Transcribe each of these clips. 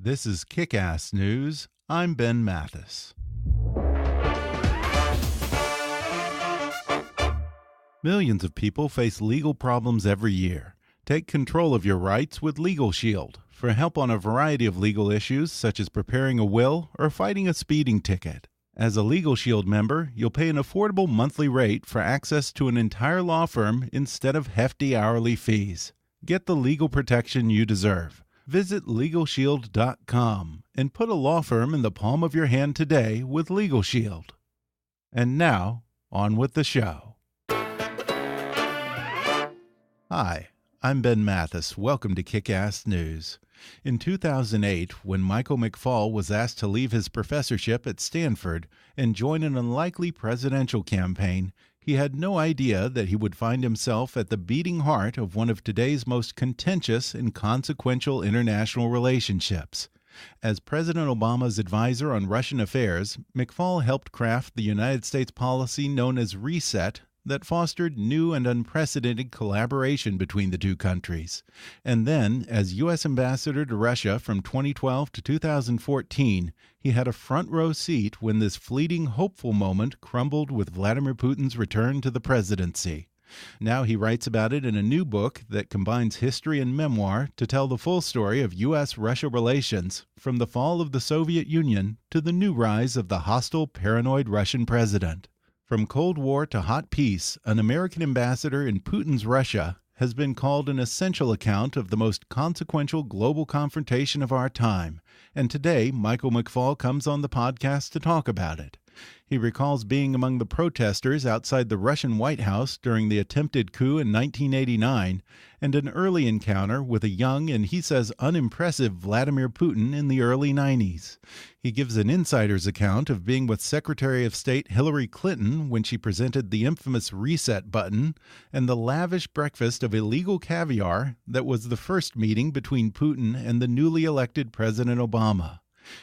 This is Kickass News. I'm Ben Mathis. Millions of people face legal problems every year. Take control of your rights with Legal Shield for help on a variety of legal issues such as preparing a will or fighting a speeding ticket. As a Legal Shield member, you'll pay an affordable monthly rate for access to an entire law firm instead of hefty hourly fees. Get the legal protection you deserve. Visit LegalShield.com and put a law firm in the palm of your hand today with Legal Shield. And now, on with the show. Hi, I'm Ben Mathis. Welcome to Kickass News. In 2008, when Michael McFaul was asked to leave his professorship at Stanford and join an unlikely presidential campaign, he had no idea that he would find himself at the beating heart of one of today's most contentious and consequential international relationships. As President Obama's advisor on Russian affairs, McFaul helped craft the United States policy known as Reset that fostered new and unprecedented collaboration between the two countries. And then, as U.S. ambassador to Russia from 2012 to 2014, he had a front-row seat when this fleeting, hopeful moment crumbled with Vladimir Putin's return to the presidency. Now he writes about it in a new book that combines history and memoir to tell the full story of U.S.-Russia relations, from the fall of the Soviet Union to the new rise of the hostile, paranoid Russian president. From Cold War to hot peace, an American ambassador in Putin's Russia has been called an essential account of the most consequential global confrontation of our time. And today, Michael McFaul comes on the podcast to talk about it. He recalls being among the protesters outside the Russian White House during the attempted coup in 1989 and an early encounter with a young and, he says, unimpressive Vladimir Putin in the early 90s. He gives an insider's account of being with Secretary of State Hillary Clinton when she presented the infamous reset button and the lavish breakfast of illegal caviar that was the first meeting between Putin and the newly elected President Obama.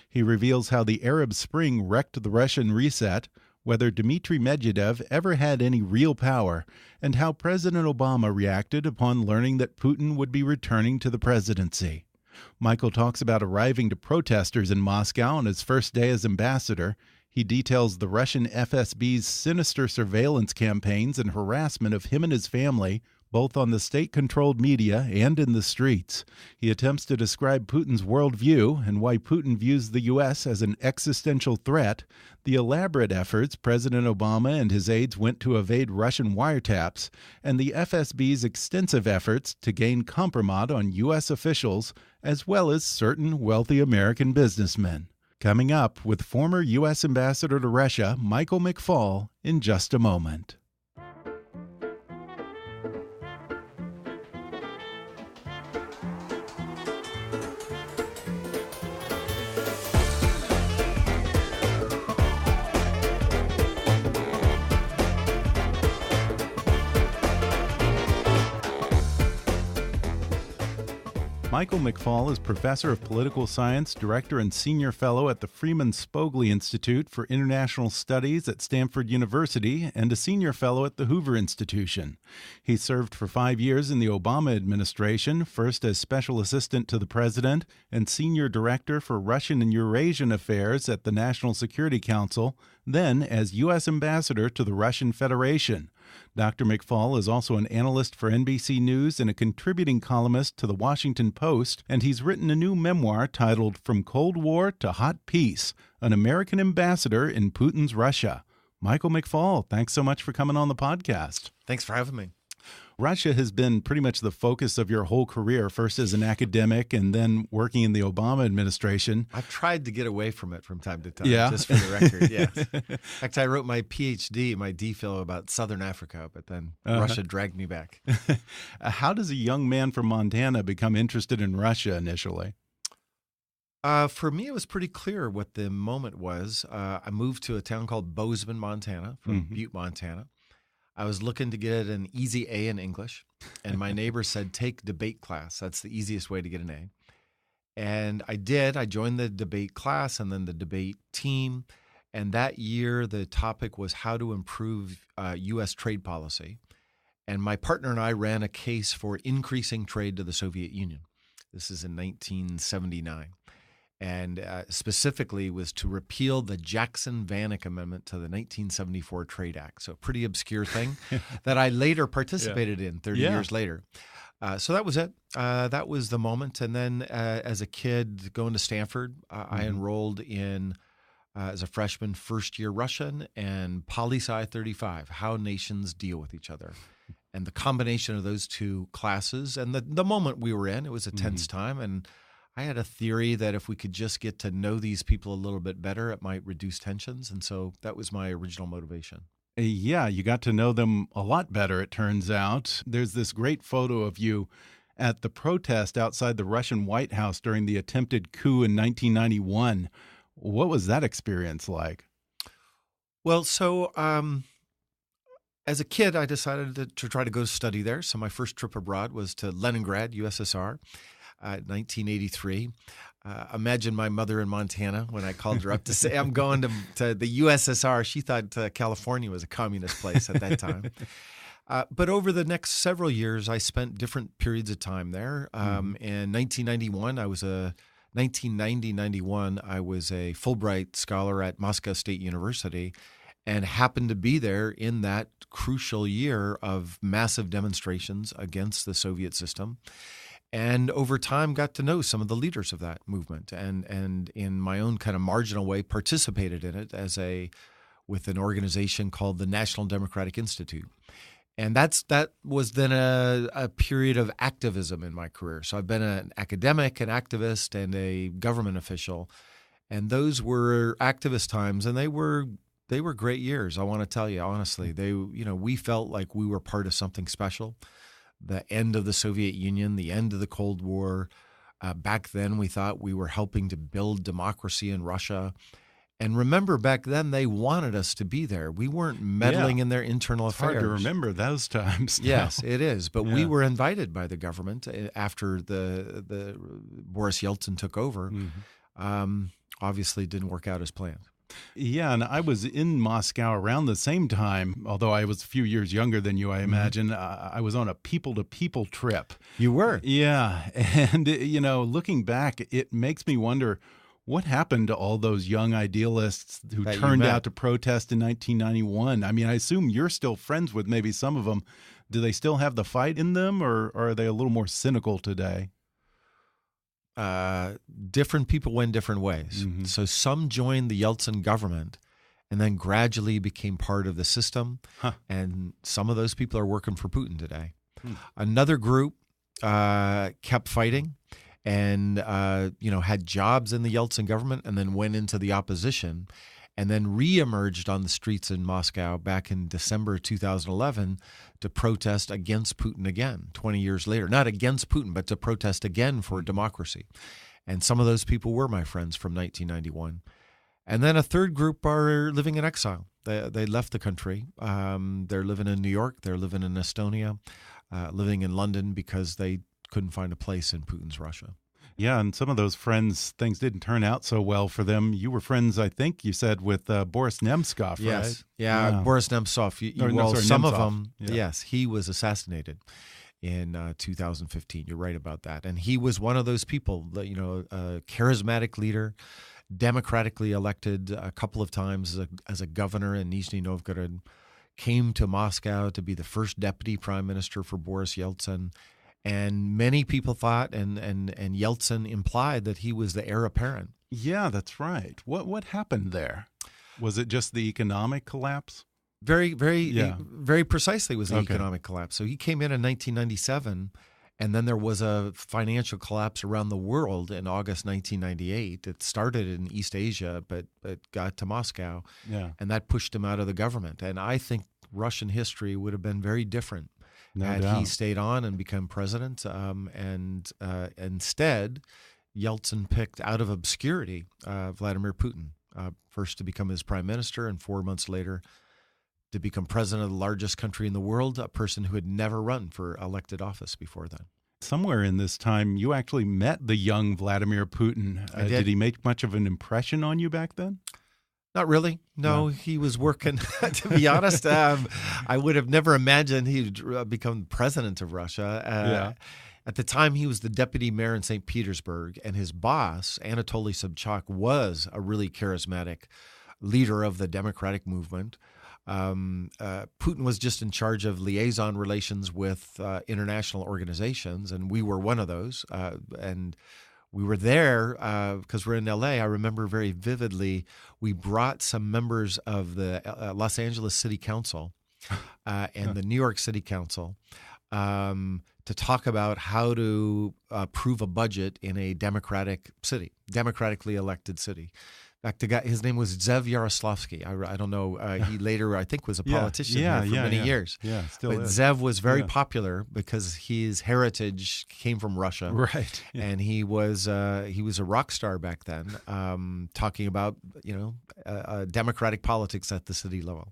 He reveals how the Arab Spring wrecked the Russian reset, whether Dmitry Medvedev ever had any real power, and how President Obama reacted upon learning that Putin would be returning to the presidency. Michael talks about arriving to protesters in Moscow on his first day as ambassador. He details the Russian FSB's sinister surveillance campaigns and harassment of him and his family, both on the state-controlled media and in the streets. He attempts to describe Putin's worldview and why Putin views the U.S. as an existential threat, the elaborate efforts President Obama and his aides went to evade Russian wiretaps, and the FSB's extensive efforts to gain compromise on U.S. officials, as well as certain wealthy American businessmen. Coming up with former U.S. Ambassador to Russia, Michael McFaul, in just a moment. Michael McFaul is Professor of Political Science, Director and Senior Fellow at the Freeman Spogli Institute for International Studies at Stanford University and a Senior Fellow at the Hoover Institution. He served for 5 years in the Obama administration, first as Special Assistant to the President and Senior Director for Russian and Eurasian Affairs at the National Security Council, then as U.S. Ambassador to the Russian Federation. Dr. McFaul is also an analyst for NBC News and a contributing columnist to The Washington Post, and he's written a new memoir titled From Cold War to Hot Peace, An American Ambassador in Putin's Russia. Michael McFaul, thanks so much for coming on the podcast. Thanks for having me. Russia has been pretty much the focus of your whole career, first as an academic and then working in the Obama administration. I've tried to get away from it from time to time, yeah. Just for the record, yes. In fact, I wrote my PhD, my DPhil about Southern Africa, but then Russia dragged me back. How does a young man from Montana become interested in Russia initially? For me, it was pretty clear what the moment was. I moved to a town called Bozeman, Montana, from Butte, Montana. I was looking to get an easy A in English, and my neighbor said, take debate class. That's the easiest way to get an A. And I did. I joined the debate class and then the debate team. And that year, the topic was how to improve U.S. trade policy. And my partner and I ran a case for increasing trade to the Soviet Union. This is in 1979. and specifically was to repeal the Jackson-Vanik Amendment to the 1974 Trade Act. So a pretty obscure thing that I later participated in 30 years later. So that was it. That was the moment. And then as a kid going to Stanford, I enrolled in, as a freshman, first-year Russian and Poli-Sci 35, How Nations Deal with Each Other. And the combination of those two classes and the moment we were in, it was a tense time. And I had a theory that if we could just get to know these people a little bit better, it might reduce tensions. And so that was my original motivation. Yeah, you got to know them a lot better, it turns out. There's this great photo of you at the protest outside the Russian White House during the attempted coup in 1991. What was that experience like? Well, so as a kid, I decided to try to go study there. So my first trip abroad was to Leningrad, USSR, 1983. Imagine my mother in Montana when I called her up to say I'm going to the USSR. She thought California was a communist place at that time. But over the next several years, I spent different periods of time there. In 1991, I was a 1990-91, I was a Fulbright scholar at Moscow State University and happened to be there in that crucial year of massive demonstrations against the Soviet system. And over time got to know some of the leaders of that movement and in my own kind of marginal way participated in it with an organization called the National Democratic Institute. And that was then a period of activism in my career. So I've been an academic, an activist, and a government official. And those were activist times, and they were great years, I want to tell you, honestly. We felt like we were part of something special. The end of the Soviet Union, the end of the Cold War. Back then, we thought we were helping to build democracy in Russia. And remember, back then, they wanted us to be there. We weren't meddling in their internal affairs. Hard to remember those times. Yes, it is. But we were invited by the government after the Boris Yeltsin took over. Obviously, it didn't work out as planned. Yeah, and I was in Moscow around the same time, although I was a few years younger than you, I imagine. I was on a people-to-people trip. You were? Yeah, and, looking back, it makes me wonder, what happened to all those young idealists who turned out to protest in 1991? I mean, I assume you're still friends with maybe some of them. Do they still have the fight in them, or are they a little more cynical today? Different people went different ways. So some joined the Yeltsin government and then gradually became part of the system. And some of those people are working for Putin today. Another group kept fighting and had jobs in the Yeltsin government and then went into the opposition and then reemerged on the streets in Moscow back in December 2011 to protest against Putin again 20 years later. Not against Putin, but to protest again for democracy. And some of those people were my friends from 1991. And then a third group are living in exile. They left the country. They're living in New York. They're living in Estonia, living in London because they couldn't find a place in Putin's Russia. Yeah, and some of those friends, things didn't turn out so well for them. You were friends, I think you said, with Boris Nemtsov, right? Yes. Yeah, Boris Nemtsov. Some of them, yes, he was assassinated in 2015. You're right about that. And he was one of those people, that, a charismatic leader, democratically elected a couple of times as a governor in Nizhny Novgorod, came to Moscow to be the first deputy prime minister for Boris Yeltsin. And many people thought, and Yeltsin implied, that he was the heir apparent. Yeah, that's right. What happened there? Was it just the economic collapse? Very precisely was the economic collapse. So he came in 1997, and then there was a financial collapse around the world in August 1998. It started in East Asia, but got to Moscow, and that pushed him out of the government. And I think Russian history would have been very different had he stayed on and become president. And instead, Yeltsin picked out of obscurity Vladimir Putin, first to become his prime minister, and 4 months later to become president of the largest country in the world, a person who had never run for elected office before then. Somewhere in this time, you actually met the young Vladimir Putin. I did. Did he make much of an impression on you back then? Not really. No, he was working, to be honest. I would have never imagined he'd become president of Russia. At the time, he was the deputy mayor in St. Petersburg, and his boss, Anatoly Sobchak, was a really charismatic leader of the democratic movement. Putin was just in charge of liaison relations with international organizations, and we were one of those. And we were there because we're in LA. I remember very vividly, we brought some members of the Los Angeles City Council and the New York City Council to talk about how to approve a budget in a democratic city, democratically elected city. In fact, the guy, his name was Zev Yaroslavsky. I don't know. He later, I think, was a politician here for many years. Yeah, still but is. Zev was very popular because his heritage came from Russia, right? And he was a rock star back then, talking about democratic politics at the city level.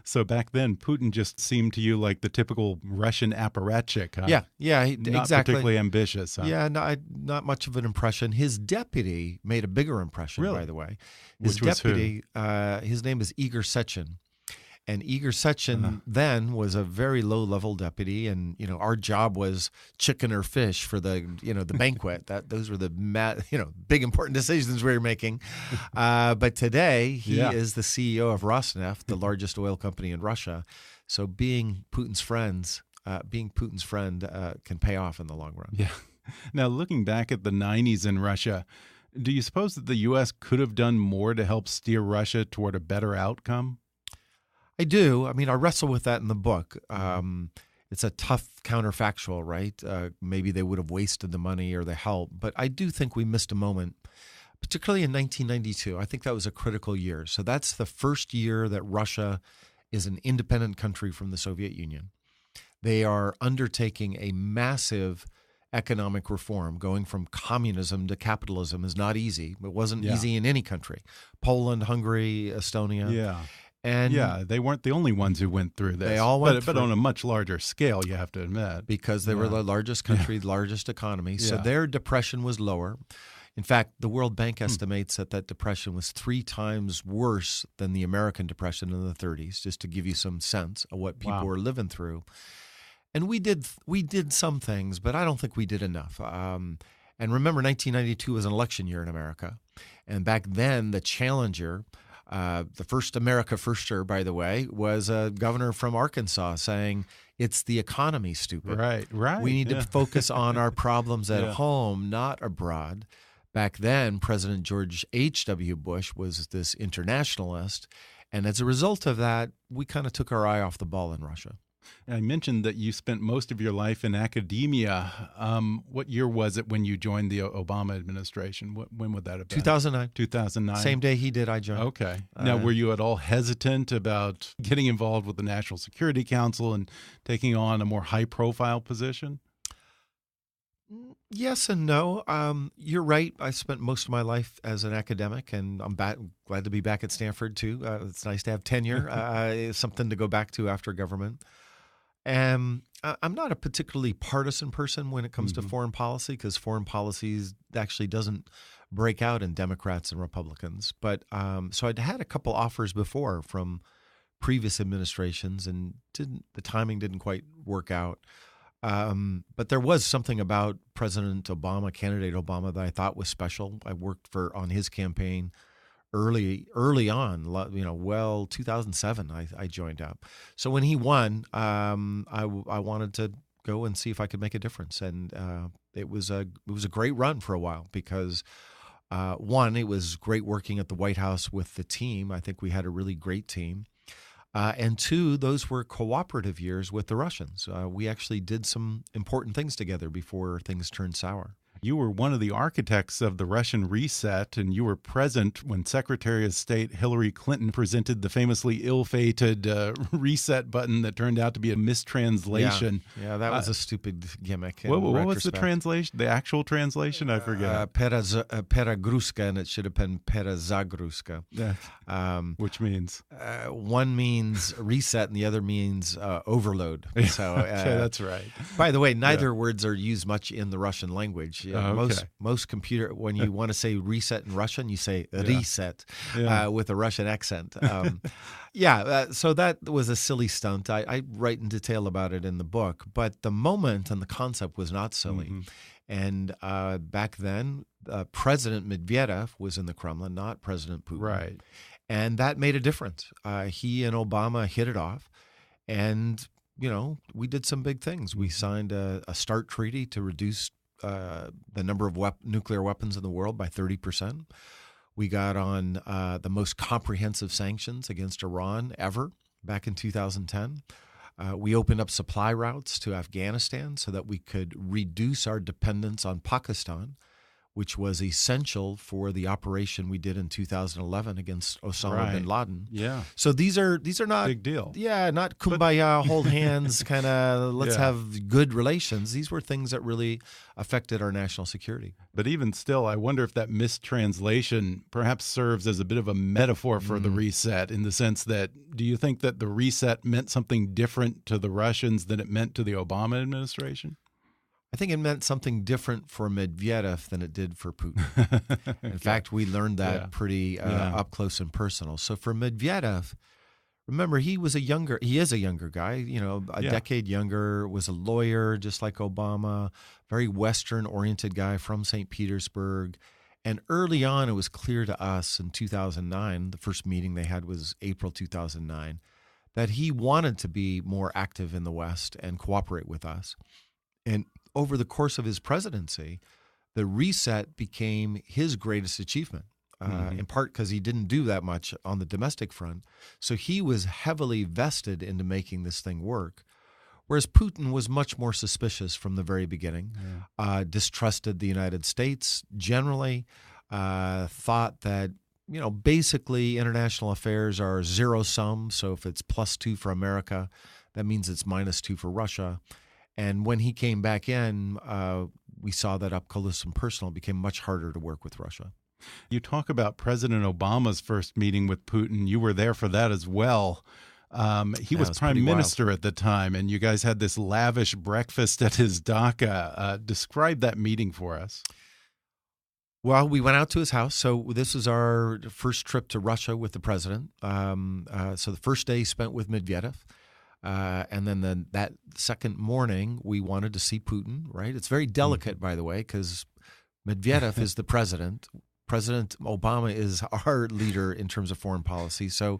So back then, Putin just seemed to you like the typical Russian apparatchik. Huh? Yeah, not exactly. particularly ambitious. Huh? Yeah, not much of an impression. His deputy made a bigger impression, by the way. His Which was deputy, his name is Igor Sechin. And Igor Sechin then was a very low-level deputy, and our job was chicken or fish for the the banquet. Those were the big important decisions we were making. But today he is the CEO of Rosneft, the largest oil company in Russia. So being Putin's friend can pay off in the long run. Yeah. Now looking back at the 90s in Russia, do you suppose that the U.S. could have done more to help steer Russia toward a better outcome? I do. I mean, I wrestle with that in the book. It's a tough counterfactual, right? Maybe they would have wasted the money or the help, but I do think we missed a moment, particularly in 1992. I think that was a critical year. So that's the first year that Russia is an independent country from the Soviet Union. They are undertaking a massive economic reform. Going from communism to capitalism is not easy. It wasn't easy in any country. Poland, Hungary, Estonia. Yeah. And they weren't the only ones who went through this. They all went through. But on a much larger scale, you have to admit. Because they were the largest country, the largest economy. So their depression was lower. In fact, the World Bank estimates that depression was 3 times worse than the American Depression in the 30s, just to give you some sense of what people were living through. And we did some things, but I don't think we did enough. And remember, 1992 was an election year in America. And back then, the challenger, the first America Firster, by the way, was a governor from Arkansas saying, it's the economy, stupid. Right. We need to focus on our problems at home, not abroad. Back then, President George H.W. Bush was this internationalist. And as a result of that, we kind of took our eye off the ball in Russia. I mentioned that you spent most of your life in academia. What year was it when you joined the Obama administration? When would that have been? 2009. 2009. Same day he did, I joined. Okay. Now, were you at all hesitant about getting involved with the National Security Council and taking on a more high-profile position? Yes and no. You're right. I spent most of my life as an academic, and I'm glad to be back at Stanford, too. It's nice to have tenure, something to go back to after government. And I'm not a particularly partisan person when it comes to foreign policy, because foreign policy actually doesn't break out in Democrats and Republicans. But so I'd had a couple offers before from previous administrations, and the timing didn't quite work out. But there was something about President Obama, candidate Obama, that I thought was special. I worked on his campaign early on, 2007, I joined up. So when he won, I wanted to go and see if I could make a difference. And it was a great run for a while because, one, it was great working at the White House with the team. I think we had a really great team. And two, those were cooperative years with the Russians. We actually did some important things together before things turned sour. You were one of the architects of the Russian reset, and you were present when Secretary of State Hillary Clinton presented the famously ill-fated reset button that turned out to be a mistranslation. Yeah, that was a stupid gimmick. What was the translation? The actual translation? I forget. Peragruska, and it should have been Perazagruska. Which means? One means reset, and the other means overload. So okay, that's right. By the way, neither words are used much in the Russian language. Yeah, Okay. most computer, when you want to say reset in Russian, you say Yeah. reset with a Russian accent. So that was a silly stunt. I write in detail about it in the book, but the moment and the concept was not silly. And back then, President Medvedev was in the Kremlin, not President Putin. Right. And that made a difference. He and Obama hit it off. And, we did some big things. We signed a START treaty to reduce the number of nuclear weapons in the world by 30%. We got on the most comprehensive sanctions against Iran ever back in 2010. We opened up supply routes to Afghanistan so that we could reduce our dependence on Pakistan, which was essential for the operation we did in 2011 against Osama bin Laden. Yeah. So these are not big deal. Yeah, not kumbaya, hold hands, kind of let's have good relations. These were things that really affected our national security. But even still, I wonder if that mistranslation perhaps serves as a bit of a metaphor for the reset, in the sense that, do you think that the reset meant something different to the Russians than it meant to the Obama administration? I think it meant something different for Medvedev than it did for Putin. In fact, we learned that pretty up close and personal. So for Medvedev, remember, he is a younger guy, a decade younger, was a lawyer just like Obama, very Western-oriented guy from St. Petersburg. And early on, it was clear to us in 2009, the first meeting they had was April 2009, that he wanted to be more active in the West and cooperate with us. And over the course of his presidency, the reset became his greatest achievement, in part because he didn't do that much on the domestic front. So he was heavily vested into making this thing work, whereas Putin was much more suspicious from the very beginning, distrusted the United States generally, thought that, basically international affairs are zero sum. So if it's +2 for America, that means it's -2 for Russia. And when he came back in, we saw that up close and personal, it became much harder to work with Russia. You talk about President Obama's first meeting with Putin. You were there for that as well. He was prime minister at the time, and you guys had this lavish breakfast at his dacha. Describe that meeting for us. Well, we went out to his house. So this was our first trip to Russia with the president. So the first day spent with Medvedev. And then that second morning, we wanted to see Putin, right? It's very delicate, by the way, because Medvedev is the president. President Obama is our leader in terms of foreign policy. So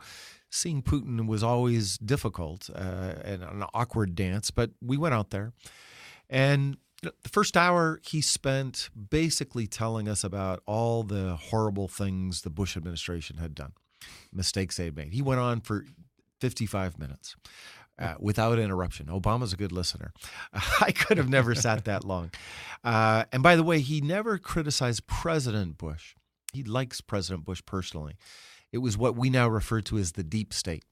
seeing Putin was always difficult and an awkward dance. But we went out there. And the first hour, he spent basically telling us about all the horrible things the Bush administration had done, mistakes they had made. He went on for 55 minutes. Without interruption. Obama's a good listener. I could have never sat that long. And by the way, he never criticized President Bush. He likes President Bush personally. It was what we now refer to as the deep state.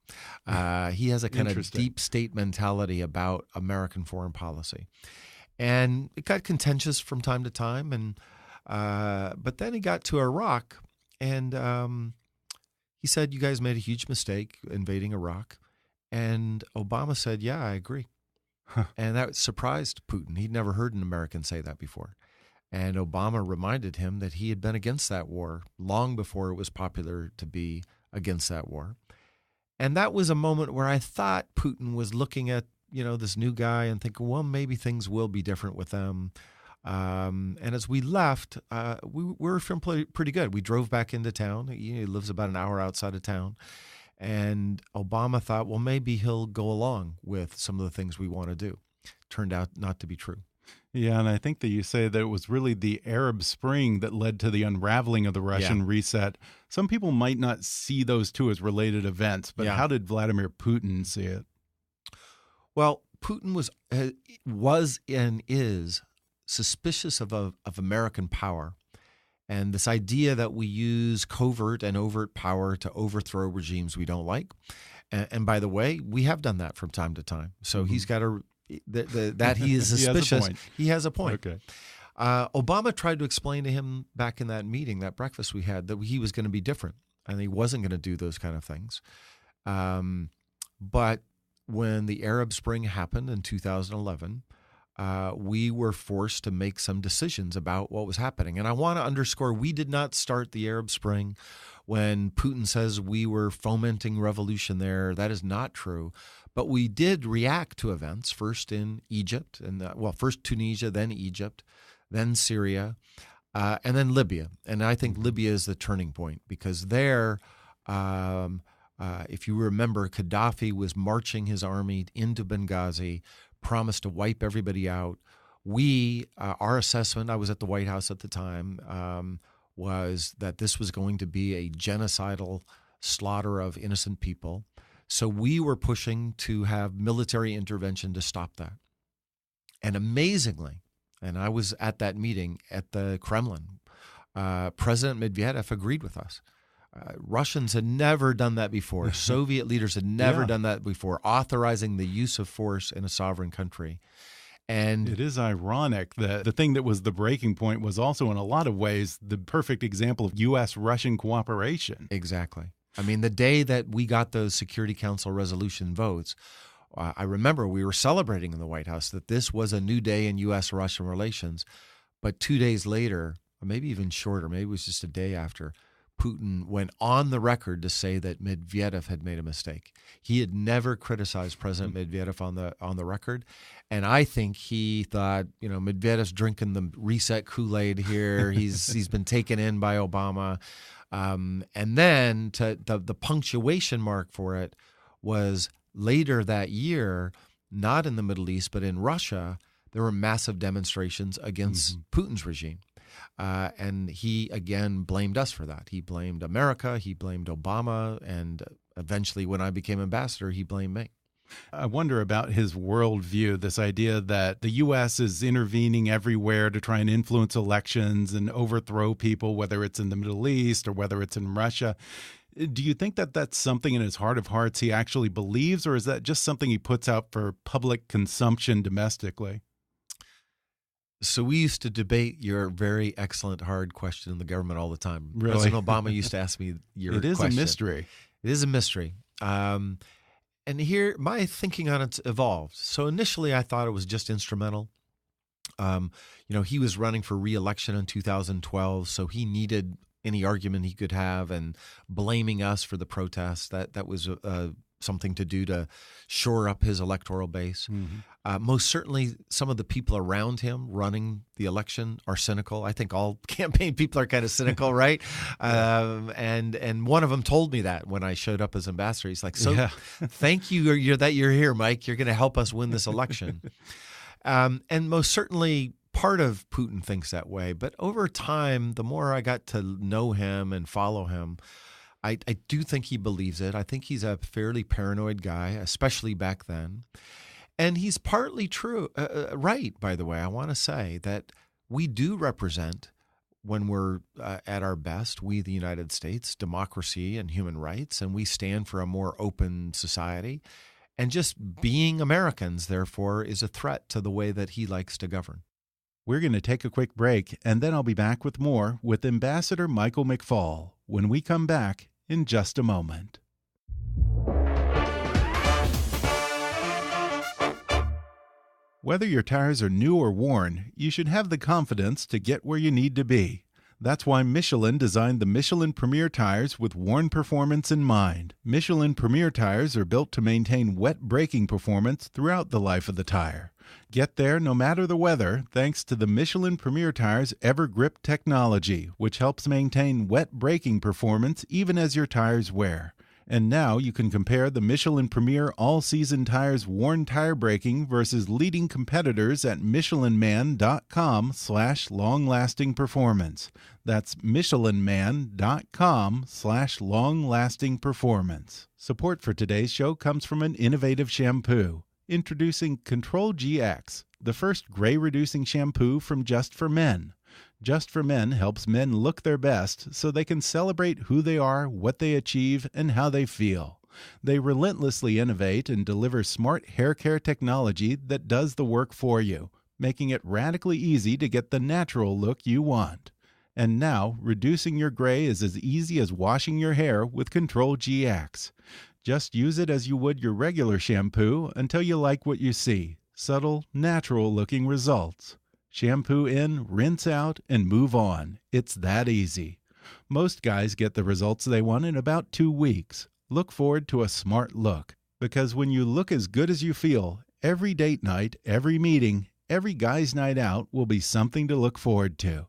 He has a kind of deep state mentality about American foreign policy. And it got contentious from time to time. And but then he got to Iraq, and he said, "You guys made a huge mistake invading Iraq." And Obama said, "Yeah, I agree." And that surprised Putin. He'd never heard an American say that before. And Obama reminded him that he had been against that war long before it was popular to be against that war. And that was a moment where I thought Putin was looking at, this new guy and thinking, well, maybe things will be different with them. And as we left, we were feeling pretty good. We drove back into town. He lives about an hour outside of town. And Obama thought, well, maybe he'll go along with some of the things we want to do. Turned out not to be true. Yeah, and I think that you say that it was really the Arab Spring that led to the unraveling of the Russian reset. Some people might not see those two as related events, but how did Vladimir Putin see it? Well, Putin was and is suspicious of American power. And this idea that we use covert and overt power to overthrow regimes we don't like. And by the way, we have done that from time to time. So he's got that he is suspicious. He has a point. Okay. Obama tried to explain to him back in that meeting, that breakfast we had, that he was going to be different and he wasn't going to do those kind of things. But when the Arab Spring happened in 2011, we were forced to make some decisions about what was happening. And I want to underscore, we did not start the Arab Spring. When Putin says we were fomenting revolution there, that is not true. But we did react to events, first in Egypt, and first Tunisia, then Egypt, then Syria, and then Libya. And I think Libya is the turning point, because there, if you remember, Gaddafi was marching his army into Benghazi, promised to wipe everybody out. Our assessment, I was at the White House at the time, was that this was going to be a genocidal slaughter of innocent people. So we were pushing to have military intervention to stop that. And amazingly, and I was at that meeting at the Kremlin, President Medvedev agreed with us. Russians had never done that before. Soviet leaders had never done that before, authorizing the use of force in a sovereign country. And it is ironic that the thing that was the breaking point was also in a lot of ways the perfect example of U.S.-Russian cooperation. Exactly. I mean, the day that we got those Security Council resolution votes, I remember we were celebrating in the White House that this was a new day in U.S.-Russian relations. But 2 days later, or maybe even shorter, maybe it was just a day after, Putin went on the record to say that Medvedev had made a mistake. He had never criticized President Medvedev on the record, and I think he thought, Medvedev's drinking the reset Kool-Aid here. He's been taken in by Obama, and then the punctuation mark for it was later that year, not in the Middle East but in Russia. There were massive demonstrations against Putin's regime. And he, again, blamed us for that. He blamed America, he blamed Obama, and eventually when I became ambassador, he blamed me. I wonder about his worldview, this idea that the U.S. is intervening everywhere to try and influence elections and overthrow people, whether it's in the Middle East or whether it's in Russia. Do you think that that's something in his heart of hearts he actually believes, or is that just something he puts out for public consumption domestically? So we used to debate your very excellent hard question in the government all the time. Really? President Obama used to ask me your question. It is a mystery. It is a mystery. And here, my thinking on it's evolved. So initially, I thought it was just instrumental. He was running for re-election in 2012, so he needed any argument he could have, and blaming us for the protests, that was something to do to shore up his electoral base. Most certainly, some of the people around him running the election are cynical. I think all campaign people are kind of cynical, right? And one of them told me that when I showed up as ambassador. He's like, thank you that you're here, Mike. You're going to help us win this election. And most certainly, part of Putin thinks that way. But over time, the more I got to know him and follow him, I do think he believes it. I think he's a fairly paranoid guy, especially back then. And he's partly right, by the way. I want to say that we do represent, when we're at our best, we, the United States, democracy and human rights, and we stand for a more open society. And just being Americans, therefore, is a threat to the way that he likes to govern. We're going to take a quick break, and then I'll be back with more with Ambassador Michael McFaul when we come back in just a moment. Whether your tires are new or worn, you should have the confidence to get where you need to be. That's why Michelin designed the Michelin Premier tires with worn performance in mind. Michelin Premier tires are built to maintain wet braking performance throughout the life of the tire. Get there no matter the weather thanks to the Michelin Premier Tire's EverGrip technology, which helps maintain wet braking performance even as your tires wear. And now you can compare the Michelin Premier all-season tires worn tire braking versus leading competitors at michelinman.com/long-lasting performance. That's michelinman.com/long-lasting performance. Support for today's show comes from an innovative shampoo. Introducing Control GX, the first gray-reducing shampoo from Just for Men. Just for Men helps men look their best so they can celebrate who they are, what they achieve, and how they feel. They relentlessly innovate and deliver smart hair care technology that does the work for you, making it radically easy to get the natural look you want. And now, reducing your gray is as easy as washing your hair with Control GX. Just use it as you would your regular shampoo until you like what you see. Subtle, natural-looking results. Shampoo in, rinse out, and move on. It's that easy. Most guys get the results they want in about 2 weeks. Look forward to a smart look, because when you look as good as you feel, every date night, every meeting, every guy's night out will be something to look forward to.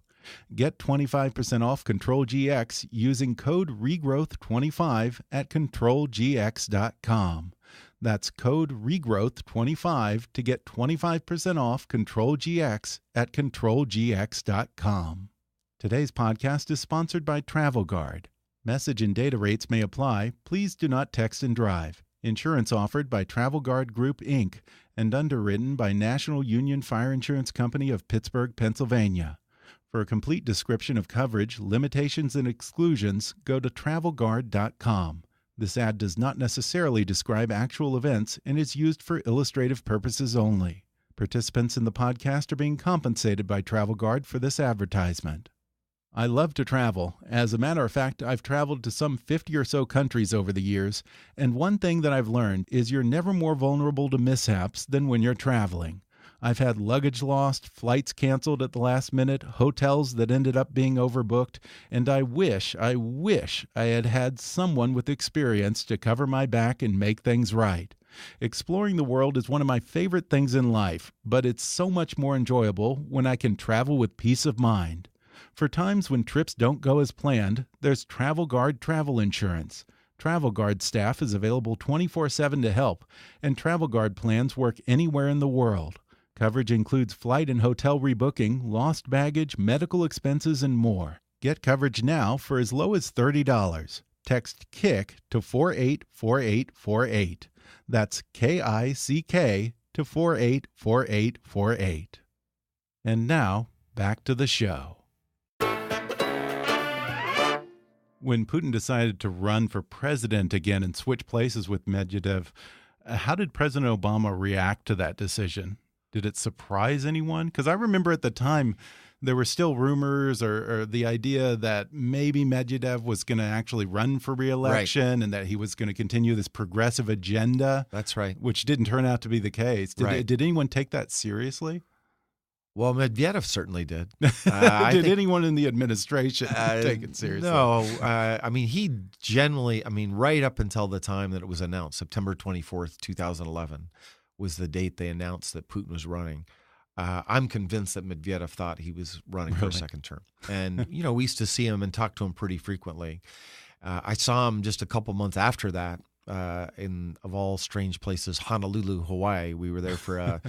Get 25% off Control GX using code REGROWTH25 at ControlGX.com. That's code REGROWTH25 to get 25% off Control GX at ControlGX.com. Today's podcast is sponsored by Travel Guard. Message and data rates may apply. Please do not text and drive. Insurance offered by Travel Guard Group, Inc. and underwritten by National Union Fire Insurance Company of Pittsburgh, Pennsylvania. For a complete description of coverage, limitations, and exclusions, go to TravelGuard.com. This ad does not necessarily describe actual events and is used for illustrative purposes only. Participants in the podcast are being compensated by Travel Guard for this advertisement. I love to travel. As a matter of fact, I've traveled to some 50 or so countries over the years, and one thing that I've learned is you're never more vulnerable to mishaps than when you're traveling. I've had luggage lost, flights canceled at the last minute, hotels that ended up being overbooked, and I wish I had had someone with experience to cover my back and make things right. Exploring the world is one of my favorite things in life, but it's so much more enjoyable when I can travel with peace of mind. For times when trips don't go as planned, there's Travel Guard travel insurance. Travel Guard staff is available 24/7 to help, and Travel Guard plans work anywhere in the world. Coverage includes flight and hotel rebooking, lost baggage, medical expenses, and more. Get coverage now for as low as $30. Text KICK to 484848. That's KICK to 484848. And now, back to the show. When Putin decided to run for president again and switch places with Medvedev, how did President Obama react to that decision? Did it surprise anyone? Because I remember at the time there were still rumors or the idea that maybe Medvedev was going to actually run for re-election, and that he was going to continue this progressive agenda. That's right. Which didn't turn out to be the case. Did anyone take that seriously? Well, Medvedev certainly did. Did anyone in the administration take it seriously? No. I mean, he generally, right up until the time that it was announced, September 24th, 2011, was the date they announced that Putin was running. I'm convinced that Medvedev thought he was running for a second term. And, we used to see him and talk to him pretty frequently. I saw him just a couple months after that in, of all strange places, Honolulu, Hawaii. We were there for a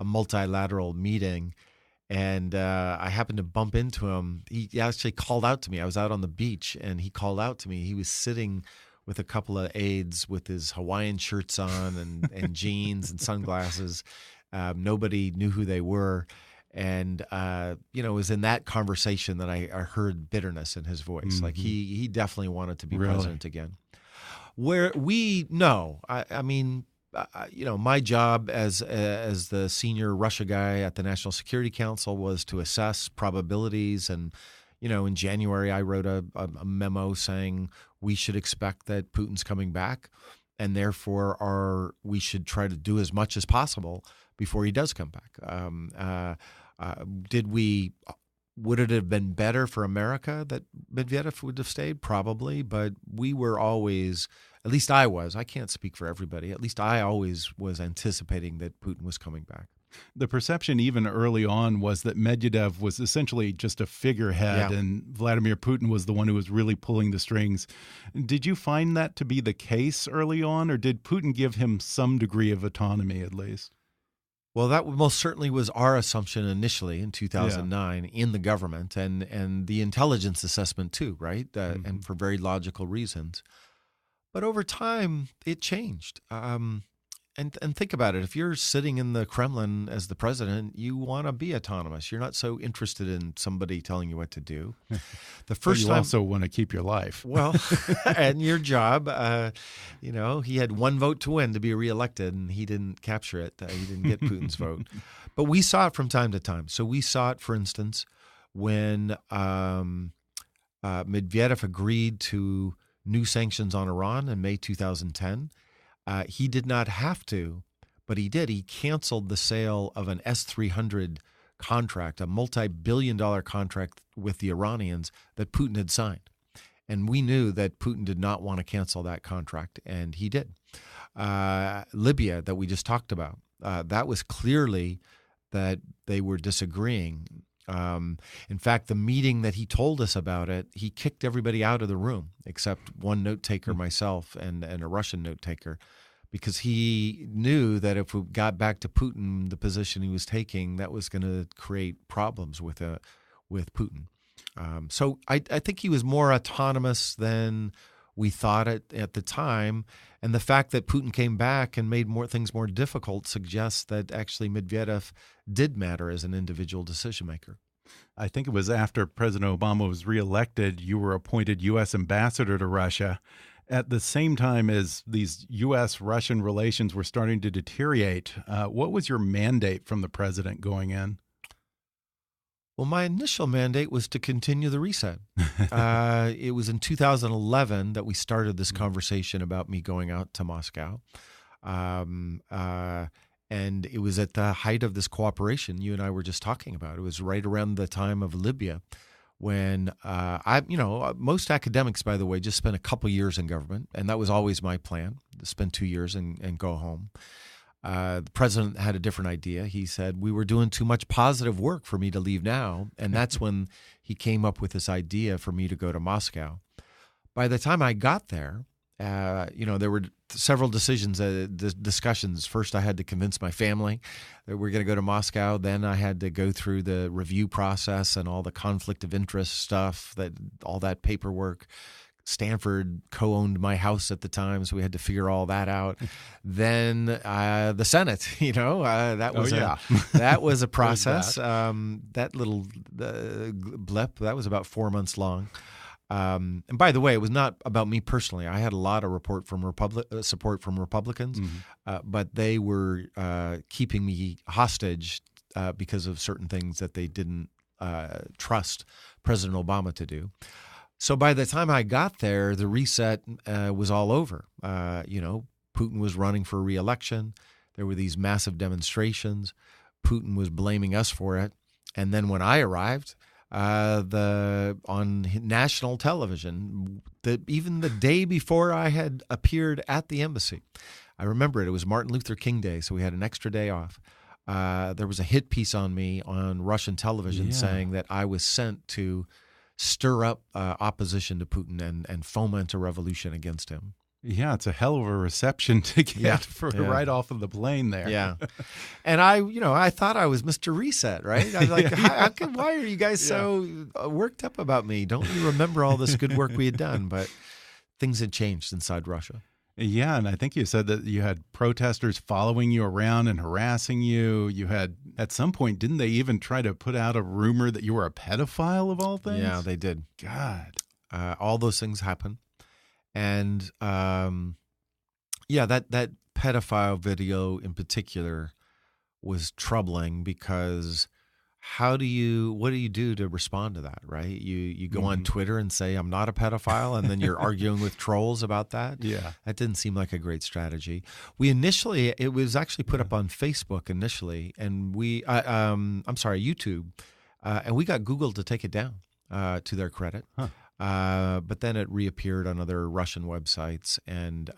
multilateral meeting. And I happened to bump into him. He actually called out to me. I was out on the beach, and he called out to me. He was sitting with a couple of aides with his Hawaiian shirts on and jeans and sunglasses. Nobody knew who they were. And, it was in that conversation that I heard bitterness in his voice. Mm-hmm. Like he definitely wanted to be president again. Where my job as the senior Russia guy at the National Security Council was to assess probabilities. And, in January, I wrote a memo saying we should expect that Putin's coming back, and therefore we should try to do as much as possible before he does come back. Would it have been better for America that Medvedev would have stayed? Probably, but we were always, at least I was, I can't speak for everybody, at least I always was anticipating that Putin was coming back. The perception even early on was that Medvedev was essentially just a figurehead, and Vladimir Putin was the one who was really pulling the strings. Did you find that to be the case early on, or did Putin give him some degree of autonomy at least? Well, that most certainly was our assumption initially in 2009 in the government and the intelligence assessment too, right? And for very logical reasons. But over time, it changed. And think about it. If you're sitting in the Kremlin as the president, you want to be autonomous. You're not so interested in somebody telling you what to do. The first time, also want to keep your life. Well, and your job. He had one vote to win to be reelected, and he didn't capture it. He didn't get Putin's vote. But we saw it from time to time. So we saw it, for instance, when Medvedev agreed to new sanctions on Iran in May 2010. He did not have to, but he did. He canceled the sale of an S-300 contract, a multi-billion-dollar contract with the Iranians that Putin had signed. And we knew that Putin did not want to cancel that contract, and he did. Libya, that we just talked about, that was clearly that they were disagreeing. In fact, the meeting that he told us about it, he kicked everybody out of the room except one note taker, myself, and a Russian note taker, because he knew that if we got back to Putin, the position he was taking, that was going to create problems with Putin. So I think he was more autonomous than we thought at the time. And the fact that Putin came back and made things more difficult suggests that actually Medvedev did matter as an individual decision maker. I think it was after President Obama was reelected, you were appointed U.S. ambassador to Russia. At the same time as these U.S.-Russian relations were starting to deteriorate, what was your mandate from the president going in? Well, my initial mandate was to continue the reset. It was in 2011 that we started this conversation about me going out to Moscow. And it was at the height of this cooperation you and I were just talking about. It was right around the time of Libya when most academics, by the way, just spent a couple years in government. And that was always my plan, to spend 2 years and go home. The president had a different idea. He said we were doing too much positive work for me to leave now. And that's when he came up with this idea for me to go to Moscow. By the time I got there, there were several discussions. First, I had to convince my family that we're going to go to Moscow. Then I had to go through the review process and all the conflict of interest stuff, all that paperwork. Stanford co-owned my house at the time, so we had to figure all that out. Then the Senate, that was a process. That little blip, that was about 4 months long. And by the way, it was not about me personally. I had a lot of support from Republicans, but they were keeping me hostage because of certain things that they didn't trust President Obama to do. So by the time I got there, the reset was all over. Putin was running for re-election. There were these massive demonstrations. Putin was blaming us for it. And then when I arrived, on national television, even the day before I had appeared at the embassy, I remember it was Martin Luther King Day, so we had an extra day off. There was a hit piece on me on Russian television saying that I was sent to stir up opposition to Putin and foment a revolution against him. Yeah, it's a hell of a reception to get right off of the plane there. Yeah, and I thought I was Mr. Reset, right? I was like, why are you guys so worked up about me? Don't you remember all this good work we had done? But things had changed inside Russia. Yeah, and I think you said that you had protesters following you around and harassing you. You had, at some point, didn't they even try to put out a rumor that you were a pedophile of all things? Yeah, they did. God. All those things happened. And, that pedophile video in particular was troubling because what do you do to respond to that, right? You go on Twitter and say, I'm not a pedophile, and then you're arguing with trolls about that. Yeah. That didn't seem like a great strategy. It was actually put up on Facebook initially, and YouTube, and we got Google to take it down, to their credit. Huh. But then it reappeared on other Russian websites. And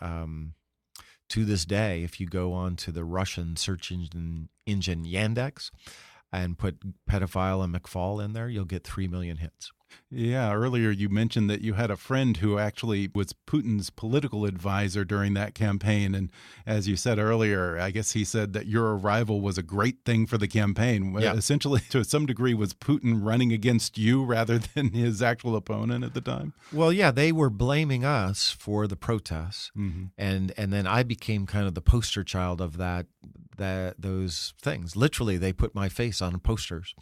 to this day, if you go on to the Russian search engine Yandex and put pedophile and McFaul in there, you'll get 3 million hits. Yeah, earlier you mentioned that you had a friend who actually was Putin's political advisor during that campaign. And as you said earlier, I guess he said that your arrival was a great thing for the campaign. Yeah. Essentially, to some degree, was Putin running against you rather than his actual opponent at the time? Well, yeah, they were blaming us for the protests. And then I became kind of the poster child of those things. Literally, they put my face on posters,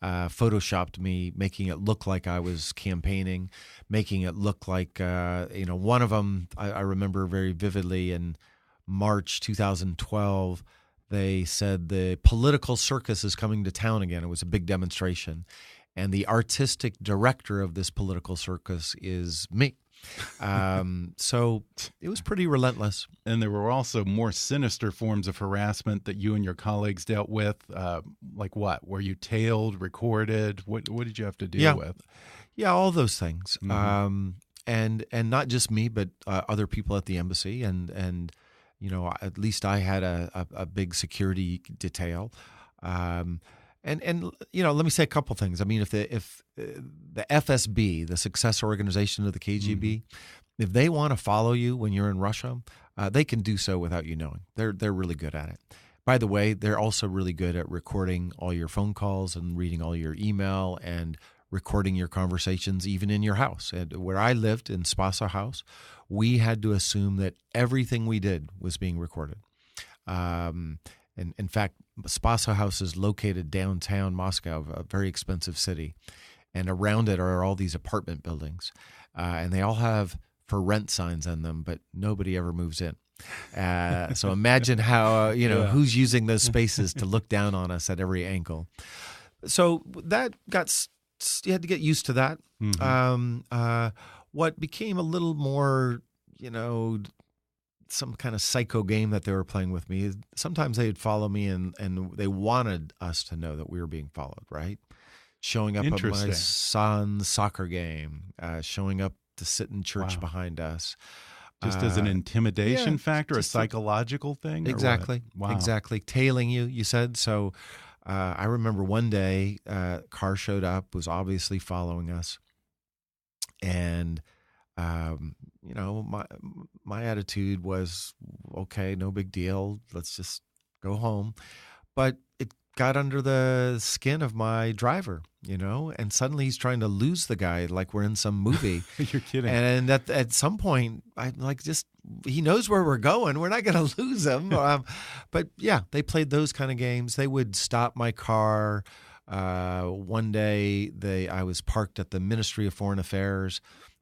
photoshopped me, making it look like I was campaigning, making it look like, one of them I remember very vividly in March 2012, they said the political circus is coming to town again. It was a big demonstration. And the artistic director of this political circus is me. So it was pretty relentless. And there were also more sinister forms of harassment that you and your colleagues dealt with. Like what? Were you tailed, recorded? What did you have to deal with? Yeah, all those things. Mm-hmm. And not just me, but other people at the embassy, and at least I had a big security detail. And let me say a couple things. I mean, if the FSB, the successor organization of the KGB, if they want to follow you when you're in Russia, they can do so without you knowing. They're really good at it. By the way, they're also really good at recording all your phone calls and reading all your email and recording your conversations, even in your house. And where I lived in Spasa House, we had to assume that everything we did was being recorded. And in fact, Spasa House is located downtown Moscow, a very expensive city. And around it are all these apartment buildings. And they all have for rent signs on them, but nobody ever moves in. So imagine how, who's using those spaces to look down on us at every angle. So that you had to get used to that. Mm-hmm. What became a little more, some kind of psycho game that they were playing with me. Sometimes they'd follow me and they wanted us to know that we were being followed, right? Showing up at my son's soccer game, showing up to sit in church behind us. Just as an intimidation factor, a psychological thing? Exactly. Wow. Exactly. Tailing you said. So I remember one day, car showed up, was obviously following us. And my attitude was, okay, no big deal. Let's just go home. But it got under the skin of my driver, and suddenly he's trying to lose the guy like we're in some movie. You're kidding. And at some point, I'm like, he knows where we're going. We're not going to lose him. But yeah, they played those kind of games. They would stop my car. One day, I was parked at the Ministry of Foreign Affairs.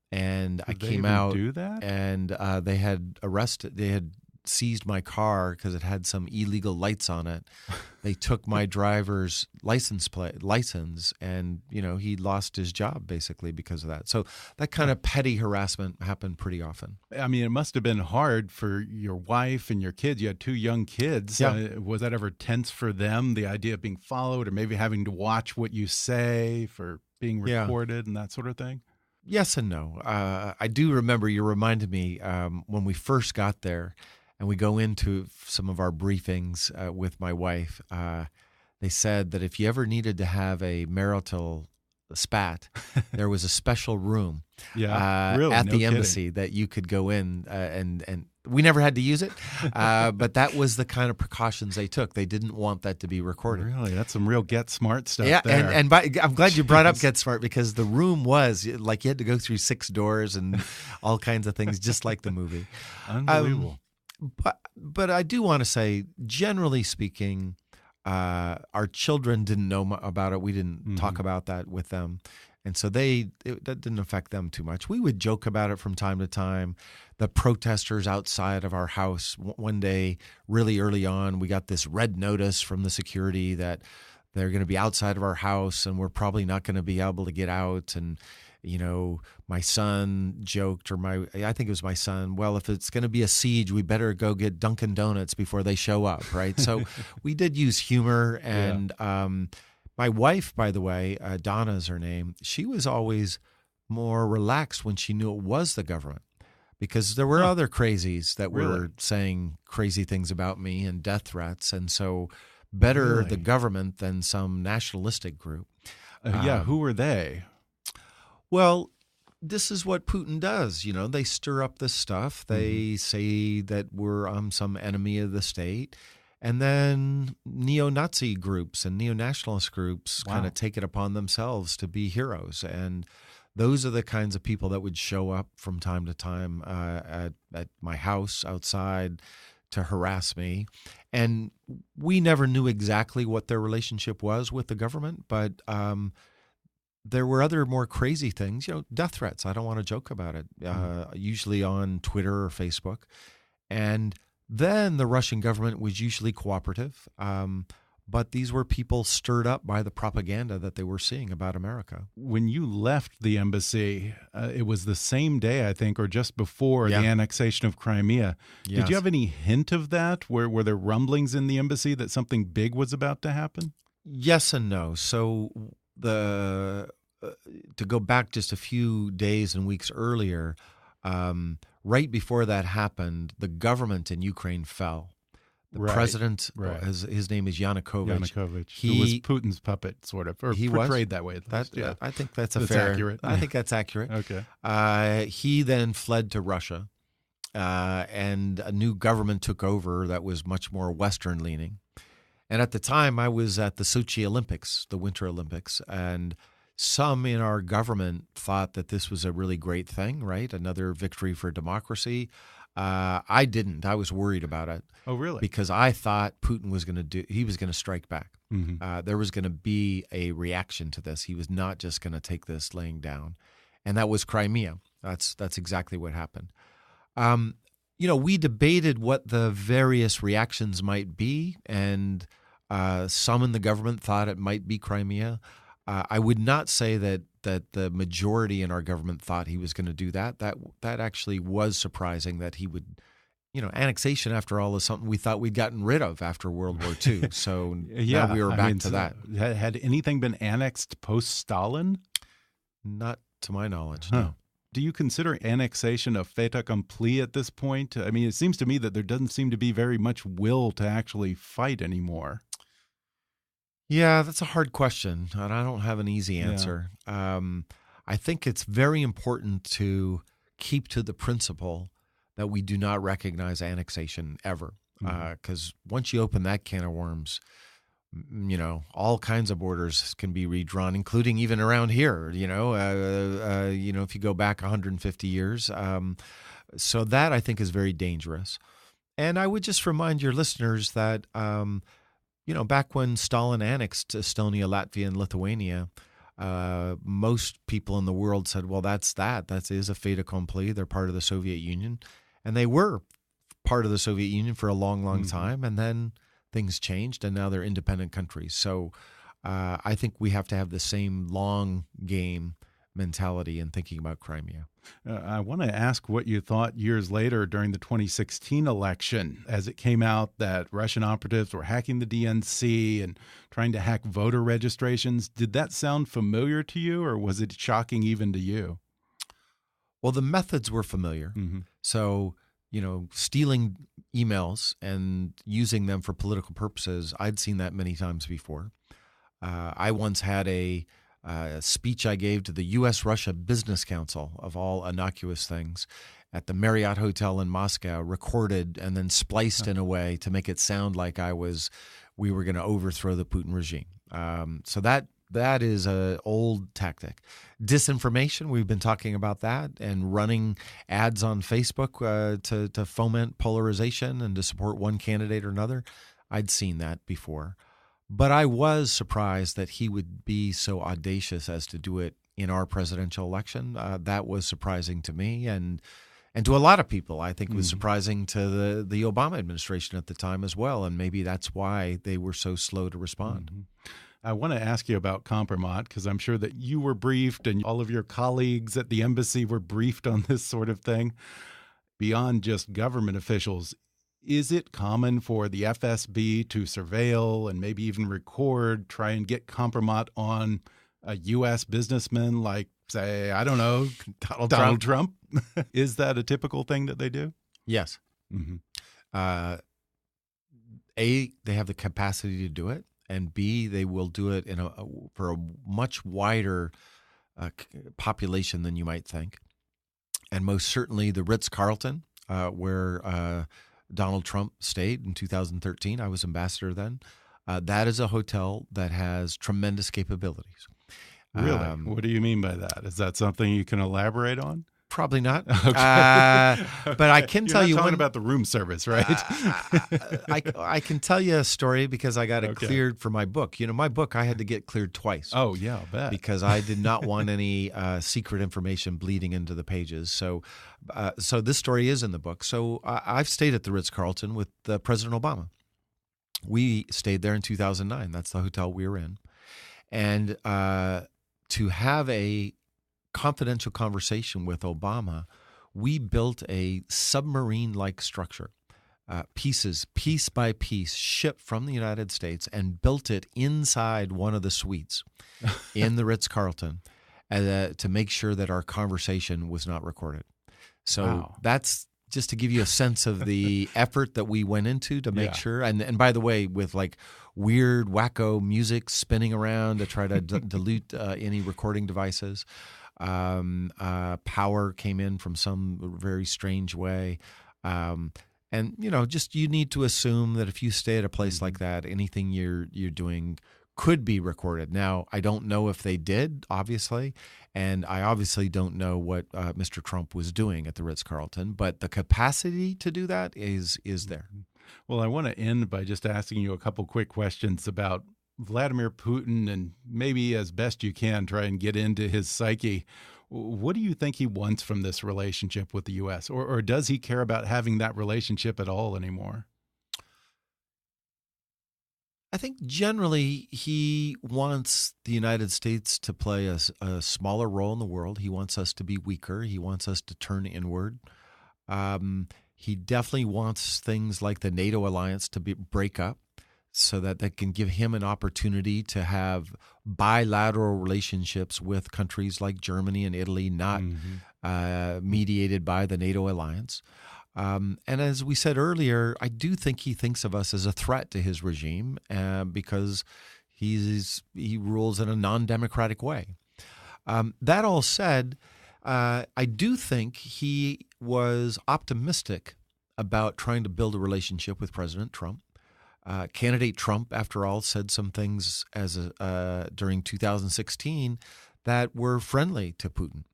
And I came out, do that? And they had seized my car because it had some illegal lights on it. They took my driver's license, and he lost his job basically because of that. So that kind of petty harassment happened pretty often. I mean, it must have been hard for your wife and your kids. You had 2 young kids. Yeah. Was that ever tense for them, the idea of being followed or maybe having to watch what you say for being recorded and that sort of thing? Yes and no. I do remember you reminded me when we first got there and we go into some of our briefings with my wife, they said that if you ever needed to have a marital spat, there was a special room at the embassy that you could go in and we never had to use it, but that was the kind of precautions they took. They didn't want that to be recorded. Really? That's some real Get Smart stuff there. And I'm glad you brought up Get Smart because the room was like you had to go through 6 doors and all kinds of things, just like the movie. Unbelievable. But I do want to say, generally speaking, our children didn't know about it. We didn't talk about that with them. And so that didn't affect them too much. We would joke about it from time to time. The protesters outside of our house, one day, really early on, we got this red notice from the security that they're going to be outside of our house and we're probably not going to be able to get out. And, my son joked, I think it was my son, well, if it's going to be a siege, we better go get Dunkin' Donuts before they show up, right? So we did use humor. And my wife, by the way, Donna is her name, she was always more relaxed when she knew it was the government because there were other crazies that were saying crazy things about me and death threats. And so better the government than some nationalistic group. Who were they? Well, this is what Putin does. They stir up this stuff. They say that we're some enemy of the state. And then neo-Nazi groups and neo-nationalist groups kind of take it upon themselves to be heroes. And those are the kinds of people that would show up from time to time at my house outside to harass me. And we never knew exactly what their relationship was with the government, but there were other more crazy things, death threats. I don't want to joke about it, usually on Twitter or Facebook. And then the Russian government was usually cooperative. but these were people stirred up by the propaganda that they were seeing about America. When you left the embassy, it was the same day, I think, or just before the annexation of Crimea. Yes. Did you have any hint of that? Were there rumblings in the embassy that something big was about to happen? Yes and no. So to go back just a few days and weeks earlier, right before that happened, the government in Ukraine fell. The president, his name is Yanukovych. Who was Putin's puppet, sort of, or he portrayed that way. I think that's accurate. I think that's accurate. Okay. He then fled to Russia, and a new government took over that was much more Western leaning. And at the time, I was at the Sochi Olympics, the Winter Olympics, and some in our government thought that this was a really great thing, right? Another victory for democracy. I didn't. I was worried about it. Oh, really? Because I thought Putin was going to strike back. Mm-hmm. There was going to be a reaction to this. He was not just going to take this laying down. And that was Crimea. That's exactly what happened. We debated what the various reactions might be, and some in the government thought it might be Crimea. I would not say that the majority in our government thought he was going to do that. That actually was surprising that he would, annexation after all is something we thought we'd gotten rid of after World War II. So now we were back to that. Had anything been annexed post-Stalin? Not to my knowledge, huh. No. Do you consider annexation a fait accompli at this point? I mean, it seems to me that there doesn't seem to be very much will to actually fight anymore. Yeah, that's a hard question, and I don't have an easy answer. I think it's very important to keep to the principle that we do not recognize annexation ever, because once you open that can of worms, all kinds of borders can be redrawn, including even around here. If you go back 150 years, so that I think is very dangerous. And I would just remind your listeners that. Back when Stalin annexed Estonia, Latvia, and Lithuania, most people in the world said, well, that is a fait accompli. They're part of the Soviet Union. And they were part of the Soviet Union for a long, long time. And then things changed, and now they're independent countries. So I think we have to have the same long game mentality in thinking about Crimea. I want to ask what you thought years later during the 2016 election, as it came out that Russian operatives were hacking the DNC and trying to hack voter registrations. Did that sound familiar to you, or was it shocking even to you? Well, the methods were familiar. So, stealing emails and using them for political purposes, I'd seen that many times before. I once had a speech I gave to the U.S.-Russia Business Council, of all innocuous things, at the Marriott Hotel in Moscow, recorded and then spliced in a way to make it sound like we were going to overthrow the Putin regime. So that is an old tactic. Disinformation, we've been talking about that, and running ads on Facebook to foment polarization and to support one candidate or another. I'd seen that before. But I was surprised that he would be so audacious as to do it in our presidential election. That was surprising to me and to a lot of people. I think it was surprising to the Obama administration at the time as well, and maybe that's why they were so slow to respond. I want to ask you about Compromat, because I'm sure that you were briefed and all of your colleagues at the embassy were briefed on this sort of thing. Beyond just government officials, is it common for the FSB to surveil and maybe even record, try and get Compromat on a U.S. businessman like, say, I don't know, Donald Trump? Is that a typical thing that they do? Yes. A, they have the capacity to do it, and B, they will do it for a much wider population than you might think. And most certainly the Ritz-Carlton, where Donald Trump stayed in 2013. I was ambassador then. That is a hotel that has tremendous capabilities. Really? What do you mean by that? Is that something you can elaborate on? Probably not. Okay. But I can tell you talking about the room service, right? I can tell you a story because I got it cleared for my book. My book, I had to get cleared twice. Oh, yeah, I'll bet. Because I did not want any secret information bleeding into the pages. So this story is in the book. So I've stayed at the Ritz-Carlton with President Obama. We stayed there in 2009. That's the hotel we were in. And to have a confidential conversation with Obama, we built a submarine-like structure, piece by piece, shipped from the United States and built it inside one of the suites in the Ritz-Carlton to make sure that our conversation was not recorded. So that's just to give you a sense of the effort that we went into to make sure. And by the way, with like weird, wacko music spinning around to try to dilute any recording devices. Power came in from some very strange way. And, just you need to assume that if you stay at a place like that, anything you're doing could be recorded. Now, I don't know if they did, obviously, and I obviously don't know what Mr. Trump was doing at the Ritz-Carlton, but the capacity to do that is there. Well, I want to end by just asking you a couple quick questions about Vladimir Putin, and maybe as best you can try and get into his psyche. What do you think he wants from this relationship with the U.S., or does he care about having that relationship at all anymore? I think generally he wants the United States to play a smaller role in the world. He wants us to be weaker. He wants us to turn inward. He definitely wants things like the NATO alliance to break up so that they can give him an opportunity to have bilateral relationships with countries like Germany and Italy, not mediated by the NATO alliance. And as we said earlier, I do think he thinks of us as a threat to his regime because he rules in a non-democratic way. That all said, I do think he was optimistic about trying to build a relationship with President Trump. Candidate Trump, after all, said some things during 2016 that were friendly to Putin.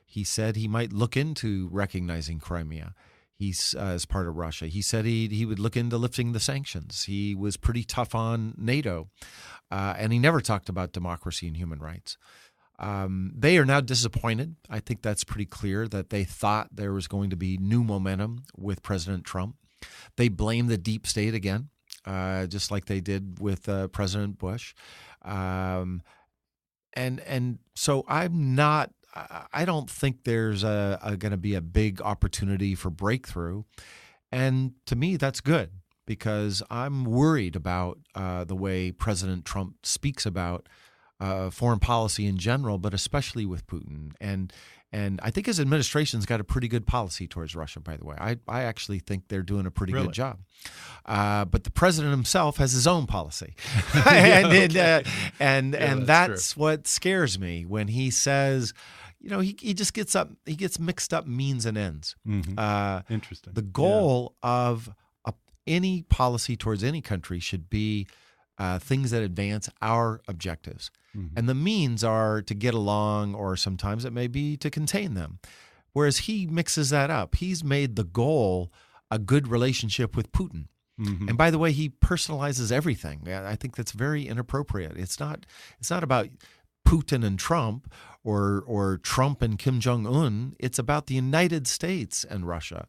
He said he might look into recognizing Crimea. He's as part of Russia. He said he would look into lifting the sanctions. He was pretty tough on NATO, and he never talked about democracy and human rights. They are now disappointed. I think that's pretty clear that they thought there was going to be new momentum with President Trump. They blame the deep state again, just like they did with President Bush. And so I don't think there's going to be a big opportunity for breakthrough. And to me, that's good because I'm worried about the way President Trump speaks about foreign policy in general, but especially with Putin. And I think his administration's got a pretty good policy towards Russia, by the way. I actually think they're doing a pretty good job. But the president himself has his own policy. and that's what scares me when he says, he just gets mixed up means and ends. Interesting. The goal of any policy towards any country should be things that advance our objectives. And the means are to get along, or sometimes it may be to contain them. Whereas he mixes that up. He's made the goal a good relationship with Putin. And by the way, he personalizes everything. I think that's very inappropriate. It's not about Putin and Trump or Trump and Kim Jong-un. It's about the United States and Russia.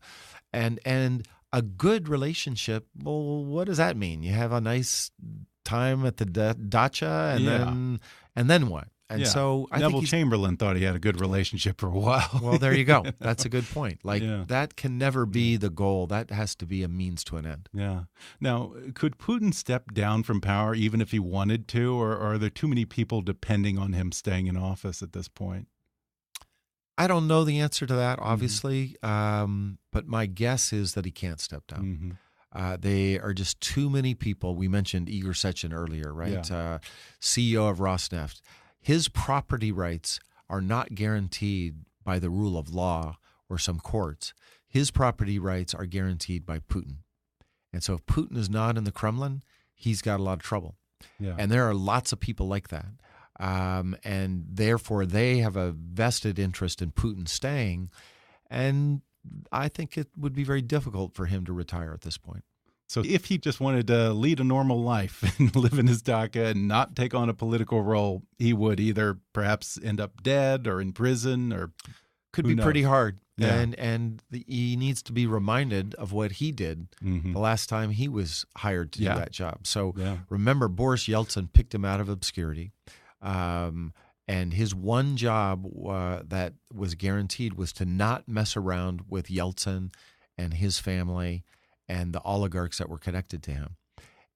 And a good relationship, well, what does that mean? You have a nice time at the dacha, and then what? And so I Neville think Chamberlain thought he had a good relationship for a while. Well, there you go. That's a good point. That can never be the goal. That has to be a means to an end. Yeah. Now, could Putin step down from power even if he wanted to, or are there too many people depending on him staying in office at this point? I don't know the answer to that, obviously, but my guess is that he can't step down. They are just too many people. We mentioned Igor Sechin earlier, right? CEO of Rosneft. His property rights are not guaranteed by the rule of law or some courts. His property rights are guaranteed by Putin. And so if Putin is not in the Kremlin, he's got a lot of trouble. And there are lots of people like that. And therefore, they have a vested interest in Putin staying. And I think it would be very difficult for him to retire at this point. So if he just wanted to lead a normal life and live in his dacha and not take on a political role, he would either perhaps end up dead or in prison, or could be pretty hard. Yeah. and he needs to be reminded of what he did the last time he was hired to do that job. So remember, Boris Yeltsin picked him out of obscurity, and his one job that was guaranteed was to not mess around with Yeltsin and his family and the oligarchs that were connected to him.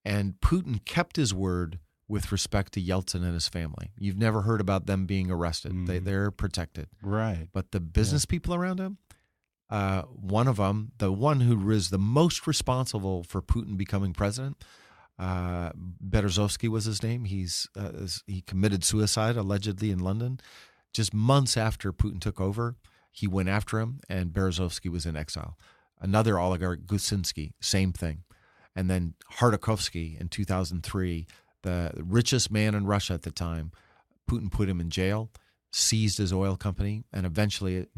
And Putin kept his word with respect to Yeltsin and his family. You've never heard about them being arrested. They're protected. Right. But the business people around him, one of them, the one who was the most responsible for Putin becoming president, Berezovsky was his name. He committed suicide allegedly in London. Just months after Putin took over, he went after him, and Berezovsky was in exile. Another oligarch, Gusinski, same thing. And then Khardakovsky in 2003, the richest man in Russia at the time, Putin put him in jail, seized his oil company, and eventually it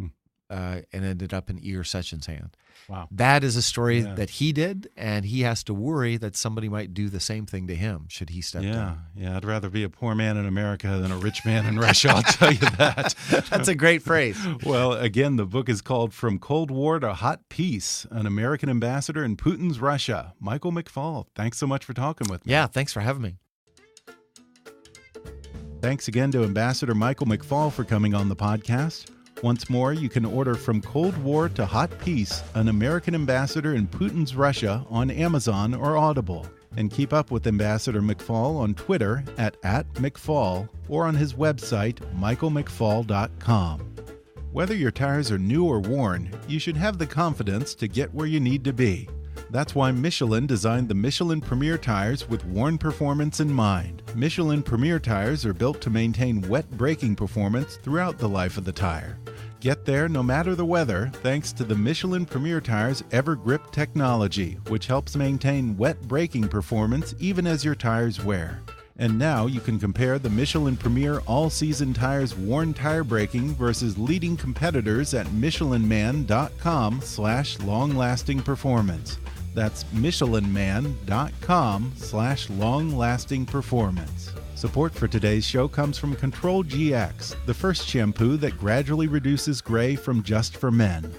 ended up in Igor Sechen's hand. Wow. That is a story that he did, and he has to worry that somebody might do the same thing to him should he step down. Yeah, I'd rather be a poor man in America than a rich man in Russia, I'll tell you that. That's a great phrase. Well, again, the book is called From Cold War to Hot Peace, an American ambassador in Putin's Russia. Michael McFaul, thanks so much for talking with me. Yeah, thanks for having me. Thanks again to Ambassador Michael McFaul for coming on the podcast. Once more, you can order From Cold War to Hot Peace, an American ambassador in Putin's Russia on Amazon or Audible. And keep up with Ambassador McFaul on Twitter at @McFaul or on his website, michaelmcfaul.com. Whether your tires are new or worn, you should have the confidence to get where you need to be. That's why Michelin designed the Michelin Premier tires with worn performance in mind. Michelin Premier tires are built to maintain wet braking performance throughout the life of the tire. Get there no matter the weather thanks to the Michelin Premier Tire's EverGrip technology, which helps maintain wet braking performance even as your tires wear. And now you can compare the Michelin Premier All-Season Tires worn tire braking versus leading competitors at michelinman.com/long-lasting performance. That's michelinman.com/long-lasting performance. Support for today's show comes from Control GX, the first shampoo that gradually reduces gray from just for men.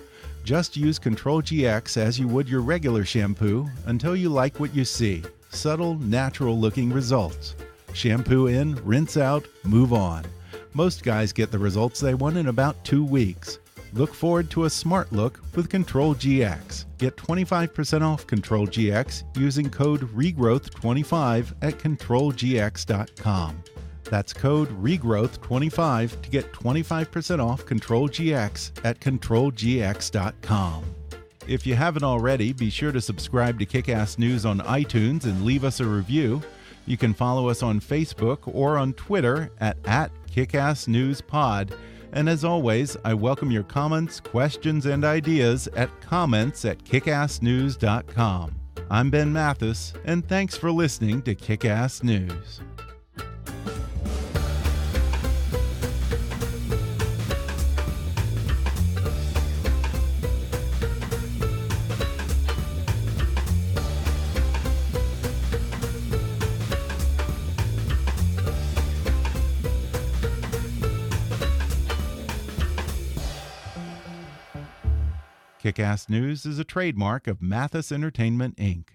Just use Control GX as you would your regular shampoo until you like what you see. Subtle, natural-looking results. Shampoo in, rinse out, move on. Most guys get the results they want in about 2 weeks. Look forward to a smart look with Control GX. Get 25% off Control GX using code REGROWTH25 at controlgx.com. That's code REGROWTH25 to get 25% off Control GX at controlgx.com. If you haven't already, be sure to subscribe to Kickass News on iTunes and leave us a review. You can follow us on Facebook or on Twitter at @KickassNewsPod. And as always, I welcome your comments, questions, and ideas at comments@kickassnews.com. I'm Ben Mathis, and thanks for listening to Kickass News. Kickass News is a trademark of Mathis Entertainment, Inc.